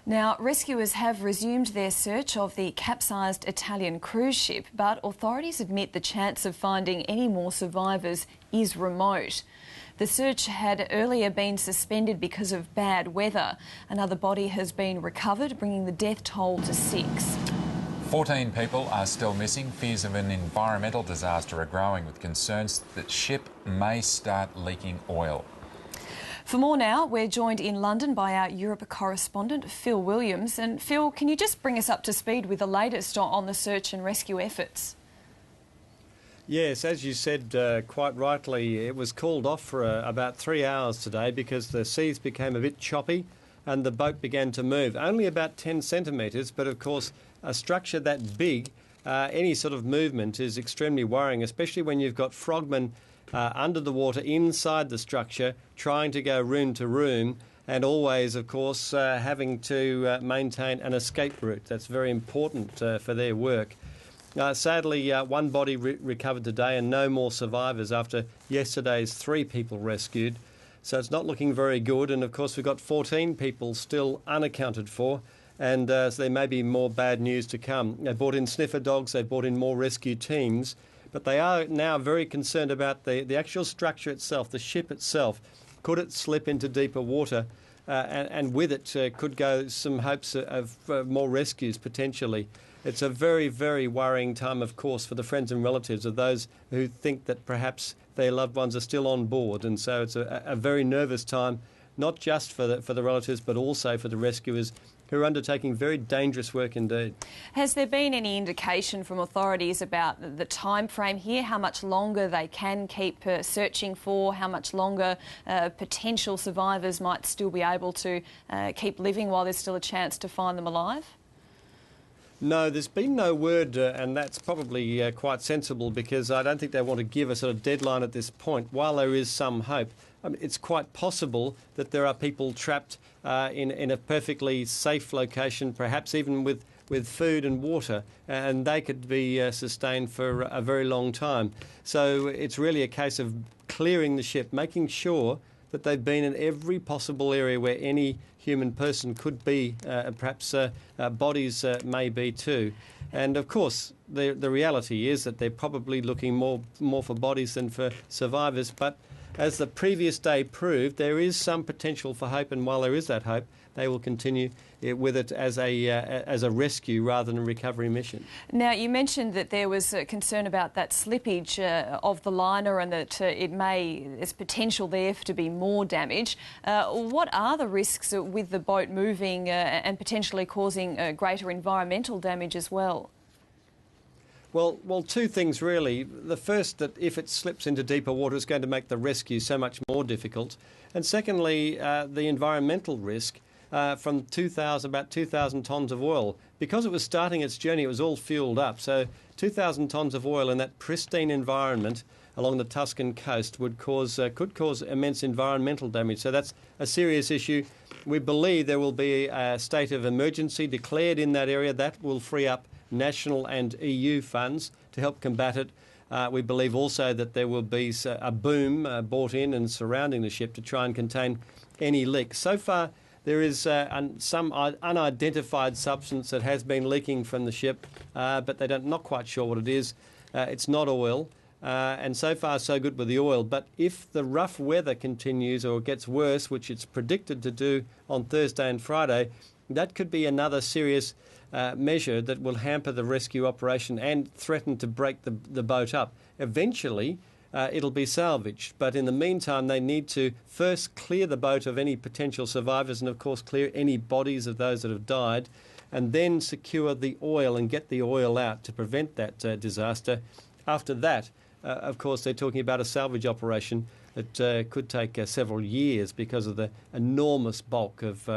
Now, rescuers have resumed their search of the capsized Italian cruise ship, but authorities admit the chance of finding any more survivors is remote. The search had earlier been suspended because of bad weather. Another body has been recovered, bringing the death toll to 6. 14 people are still missing. Fears of an environmental disaster are growing, with concerns that the ship may start leaking oil. For more now, we're joined in London by our Europe correspondent, Phil Williams. And Phil, can you just bring us up to speed with the latest on the search and rescue efforts? Yes, as you said quite rightly, it was called off for about 3 hours today because the seas became a bit choppy and the boat began to move. Only about 10 centimetres, but of course a structure that big, any sort of movement is extremely worrying, especially when you've got frogmen under the water inside the structure trying to go room to room, and always, of course, having to maintain an escape route. That's very important for their work. Sadly, one body recovered today and no more survivors after yesterday's 3 people rescued. So it's not looking very good. And of course, we've got 14 people still unaccounted for. And so there may be more bad news to come. They brought in sniffer dogs, they brought in more rescue teams. But they are now very concerned about the actual structure itself, the ship itself. Could it slip into deeper water? And with it could go some hopes of more rescues potentially. It's a very, very worrying time, of course, for the friends and relatives of those who think that perhaps their loved ones are still on board. And so it's a very nervous time, not just for the relatives, but also for the rescuers who are undertaking very dangerous work indeed. Has there been any indication from authorities about the time frame here, how much longer they can keep searching for, how much longer potential survivors might still be able to keep living while there's still a chance to find them alive? No, there's been no word, and that's probably quite sensible, because I don't think they want to give a sort of deadline at this point. While there is some hope, it's quite possible that there are people trapped in a perfectly safe location, perhaps even with food and water, and they could be sustained for a very long time. So it's really a case of clearing the ship, making sure that they've been in every possible area where any human person could be, perhaps bodies may be too. And of course, the reality is that they're probably looking more for bodies than for survivors. But as the previous day proved, there is some potential for hope, and while there is that hope, they will continue with it as a rescue rather than a recovery mission. Now, you mentioned that there was concern about that slippage of the liner, and that there's potential there to be more damage. What are the risks with the boat moving and potentially causing greater environmental damage as well? Well, 2 things really. The first, that if it slips into deeper water, it's going to make the rescue so much more difficult. And secondly, the environmental risk from about 2,000 tonnes of oil. Because it was starting its journey, it was all fueled up. So 2,000 tonnes of oil in that pristine environment along the Tuscan coast could cause immense environmental damage. So that's a serious issue. We believe there will be a state of emergency declared in that area. That will free up national and EU funds to help combat it. We believe also that there will be a boom brought in and surrounding the ship to try and contain any leak. So far, there is some unidentified substance that has been leaking from the ship, but they're not quite sure what it is. It's not oil, and so far so good with the oil. But if the rough weather continues or gets worse, which it's predicted to do on Thursday and Friday, that could be another serious measure that will hamper the rescue operation and threaten to break the boat up. Eventually, it'll be salvaged, but in the meantime they need to first clear the boat of any potential survivors and of course clear any bodies of those that have died, and then secure the oil and get the oil out to prevent that disaster. After that, of course, they're talking about a salvage operation that could take several years because of the enormous bulk of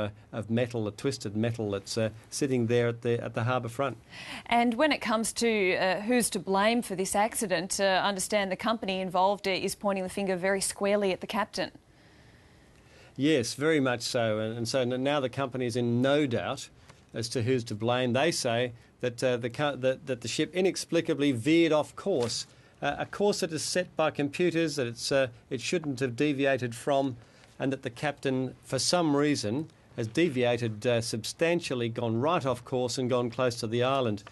metal, the twisted metal that's sitting there at the harbour front. And when it comes to who's to blame for this accident, I understand the company involved is pointing the finger very squarely at the captain. Yes, very much so. And so now the company is in no doubt as to who's to blame. They say that the ship inexplicably veered off course, a course that is set by computers that it shouldn't have deviated from, and that the captain, for some reason, has deviated substantially, gone right off course and gone close to the island.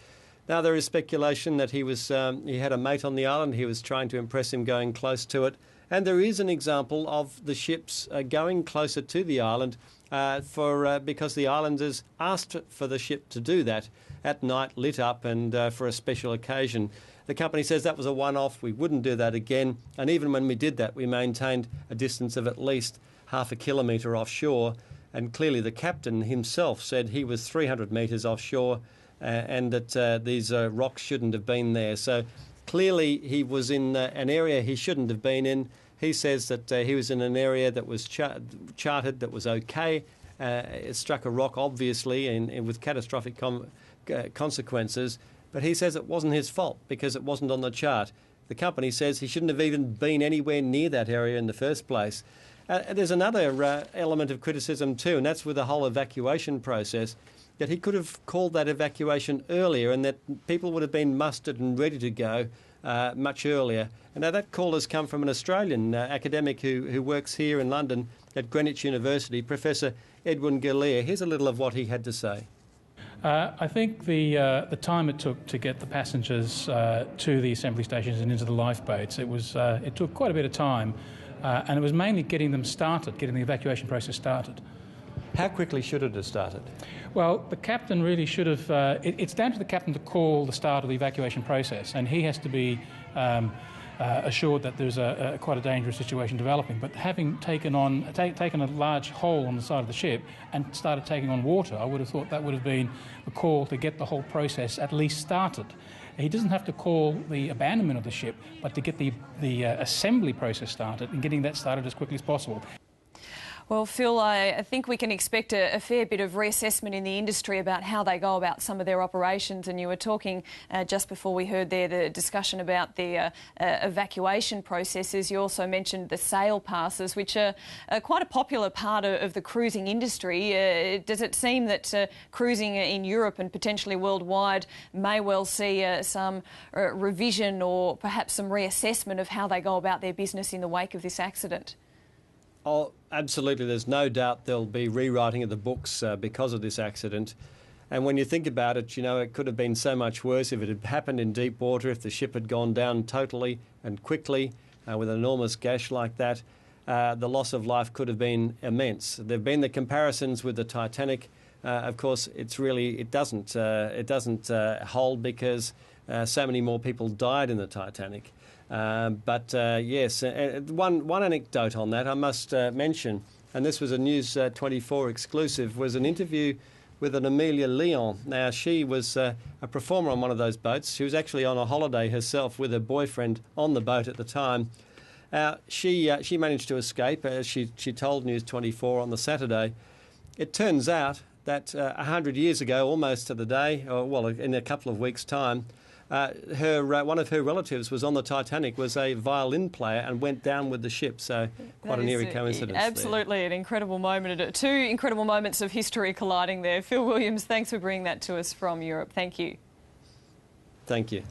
Now, there is speculation that he had a mate on the island. He was trying to impress him going close to it. And there is an example of the ships going closer to the island because the islanders asked for the ship to do that at night, lit up, and for a special occasion. The company says that was a one-off. We wouldn't do that again. And even when we did that, we maintained a distance of at least half a kilometre offshore. And clearly the captain himself said he was 300 metres offshore and that these rocks shouldn't have been there. So clearly he was in an area he shouldn't have been in. He says that he was in an area that was charted, that was okay. It struck a rock, obviously, and with catastrophic consequences. But he says it wasn't his fault because it wasn't on the chart. The company says he shouldn't have even been anywhere near that area in the first place. There's another element of criticism too, and that's with the whole evacuation process, that he could have called that evacuation earlier and that people would have been mustered and ready to go much earlier. And now that call has come from an Australian academic who works here in London at Greenwich University, Professor Edwin Galea. Here's a little of what he had to say. I think the time it took to get the passengers to the assembly stations and into the lifeboats, it took quite a bit of time, and it was mainly getting them started, getting the evacuation process started. How quickly should it have started? Well, the captain really should have... it's down to the captain to call the start of the evacuation process, and he has to be assured that there's quite a dangerous situation developing. But having taken a large hole on the side of the ship and started taking on water, I would have thought that would have been a call to get the whole process at least started. He doesn't have to call the abandonment of the ship, but to get the assembly process started and getting that started as quickly as possible. Well, Phil, I think we can expect a fair bit of reassessment in the industry about how they go about some of their operations. And you were talking just before we heard there the discussion about the evacuation processes. You also mentioned the sail passes, which are quite a popular part of the cruising industry. Does it seem that cruising in Europe and potentially worldwide may well see some revision or perhaps some reassessment of how they go about their business in the wake of this accident? Oh, absolutely. There's no doubt there'll be rewriting of the books because of this accident. And when you think about it, you know, it could have been so much worse if it had happened in deep water, if the ship had gone down totally and quickly with an enormous gash like that. The loss of life could have been immense. There have been the comparisons with the Titanic. Of course, it doesn't hold because so many more people died in the Titanic. Yes, one anecdote on that I must mention, and this was a News 24 exclusive, was an interview with an Amelia Leon. Now, she was a performer on one of those boats. She was actually on a holiday herself with her boyfriend on the boat at the time. She managed to escape, as she told News 24 on the Saturday. It turns out that 100 years ago, almost to the day, or well, in a couple of weeks' time, one of her relatives was on the Titanic, was a violin player and went down with the ship. So quite an eerie coincidence. Absolutely there. An incredible moment. Two incredible moments of history colliding there. Phil Williams, thanks for bringing that to us from Europe. Thank you. Thank you.